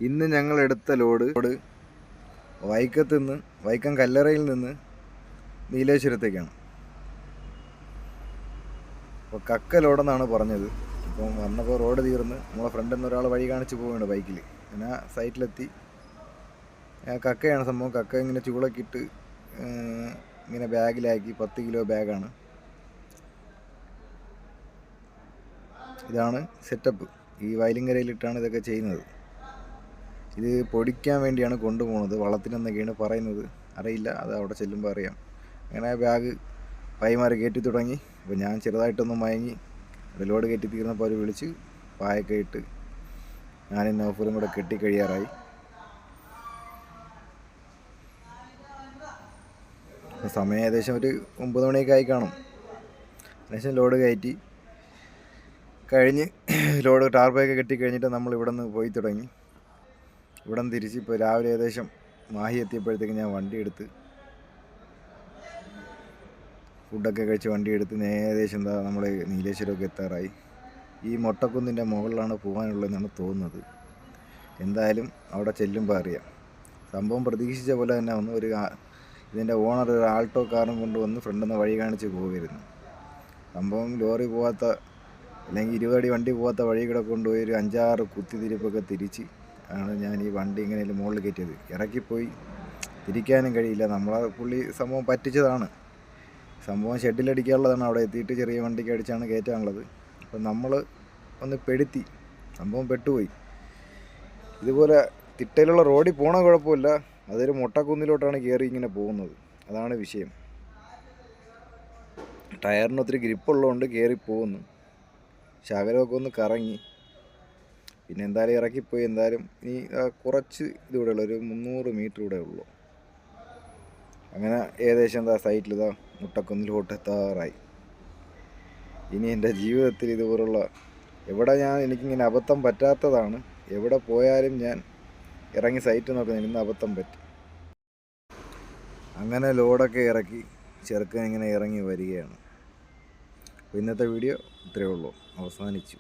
ഇന്ന് ഞങ്ങൾ എടുത്ത ലോഡ് വൈക്കം കല്ലറയിൽ നിന്ന് നീലേശ്വരത്തേക്കാണ്. അപ്പോൾ കക്ക ലോഡെന്നാണ് പറഞ്ഞത്. ഇപ്പം വന്നപ്പോൾ റോഡ് തീർന്ന് നമ്മളെ ഫ്രണ്ടിൽ നിന്ന് ഒരാൾ വഴി കാണിച്ച് പോവുകയാണ് ബൈക്കിൽ. ഞാൻ സൈറ്റിലെത്തി. കക്കയാണ് സംഭവം. കക്ക ഇങ്ങനെ ചൂളൊക്കെ ഇട്ട് ഇങ്ങനെ ബാഗിലാക്കി. 10 കിലോ ബാഗാണ്. ഇതാണ് സെറ്റപ്പ്. ഈ വയലിങ്കരയിലിട്ടാണ് ഇതൊക്കെ ചെയ്യുന്നത്. ഇത് പൊടിക്കാൻ വേണ്ടിയാണ് കൊണ്ടുപോകുന്നത്. വളത്തിനെന്നൊക്കെയാണ് പറയുന്നത്, അറിയില്ല. അത് അവിടെ ചെല്ലുമ്പോൾ അറിയാം. അങ്ങനെ ബാഗ് പൈമാറി കയറ്റി തുടങ്ങി. അപ്പോൾ ഞാൻ ചെറുതായിട്ടൊന്ന് മയങ്ങി. അത് ലോഡ് കയറ്റി തീർന്നപ്പോൾ അവർ വിളിച്ച് പായൊക്കെ ഇട്ട് ഞാനും നൗഫലും കൂടെ കെട്ടിക്കഴിയാറായി. സമയം ഏകദേശം ഒരു 9 മണിയൊക്കെ ആയി കാണും. ഏകദേശം ലോഡ് കയറ്റി കഴിഞ്ഞ് ലോഡ് ടാർപ്പൊക്കെ കെട്ടി കഴിഞ്ഞിട്ട് നമ്മൾ ഇവിടെ നിന്ന് പോയി തുടങ്ങി. ഇവിടെ നിന്ന് തിരിച്ച് ഇപ്പോൾ രാവിലെ ഏകദേശം മാഹി എത്തിയപ്പോഴത്തേക്ക് ഞാൻ വണ്ടി എടുത്ത് ഫുഡൊക്കെ കഴിച്ച് വണ്ടി എടുത്ത് ഏകദേശം നമ്മൾ നീലേശ്വരമൊക്കെ എത്താറായി. ഈ മൊട്ടക്കുന്നിൻ്റെ മുകളിലാണ് പോകാനുള്ളതെന്നാണ് തോന്നുന്നത്. എന്തായാലും അവിടെ ചെല്ലുമ്പോൾ അറിയാം. സംഭവം പ്രതീക്ഷിച്ച പോലെ തന്നെ വന്ന് ഇതിൻ്റെ ഓണർ ഒരു ആൾട്ടോ കാറും കൊണ്ടുവന്ന് ഫ്രണ്ടിൽ നിന്ന് വഴി കാണിച്ച് പോകുമായിരുന്നു. സംഭവം ലോറി പോകാത്ത അല്ലെങ്കിൽ 20 അടി വണ്ടി പോകാത്ത വഴി കൂടെ കൊണ്ടുപോയി ഒരു 5-6 കുത്തിത്തിരിപ്പൊക്കെ തിരിച്ച് ആണ് ഞാൻ ഈ വണ്ടി ഇങ്ങനെ മുകളിൽ കയറ്റിയത്. ഇറക്കിപ്പോയി തിരിക്കാനും കഴിയില്ല. നമ്മളെ പുള്ളി സംഭവം പറ്റിച്ചതാണ്. സംഭവം ഷെഡിലടിക്കാനുള്ളതാണ്. അവിടെ എത്തിയിട്ട് ചെറിയ വണ്ടിക്ക് അടിച്ചാണ് കയറ്റാനുള്ളത്. അപ്പം നമ്മൾ ഒന്ന് പെടുത്തി. സംഭവം പെട്ടുപോയി. ഇതുപോലെ തിട്ടയിലുള്ള റോഡിൽ പോകണ കുഴപ്പമില്ല. അതൊരു മൊട്ടക്കുന്നിലോട്ടാണ് കയറി ഇങ്ങനെ പോകുന്നത്. അതാണ് വിഷയം. ടയറിന് ഒത്തിരി ഗ്രിപ്പുള്ളതുകൊണ്ട് കയറി പോകുന്നു. ശകലമൊക്കെ ഒന്ന് കറങ്ങി. പിന്നെ എന്തായാലും ഇറക്കിപ്പോയി. എന്തായാലും ഈ കുറച്ച് ഇതിവിടെ ഉള്ളൂ, ഒരു 300 മീറ്റർ ഇവിടെ ഉള്ളൂ. അങ്ങനെ ഏകദേശം സൈറ്റിൽ മുട്ടക്കുന്നിലോട്ട് എത്താറായി. ഇനി എൻ്റെ ജീവിതത്തിൽ ഇതുപോലുള്ള എനിക്കിങ്ങനെ അബദ്ധം പറ്റാത്തതാണ്. എവിടെ പോയാലും ഞാൻ ഇറങ്ങി സൈറ്റ് നോക്കുന്നത്. ഇന്ന് അബദ്ധം പറ്റി. അങ്ങനെ ലോഡൊക്കെ ഇറക്കി ചെറുക്കൻ ഇങ്ങനെ ഇറങ്ങി വരികയാണ്. അപ്പോൾ ഇന്നത്തെ വീഡിയോ ഇത്രയേ ഉള്ളൂ. അവസാനിച്ചു.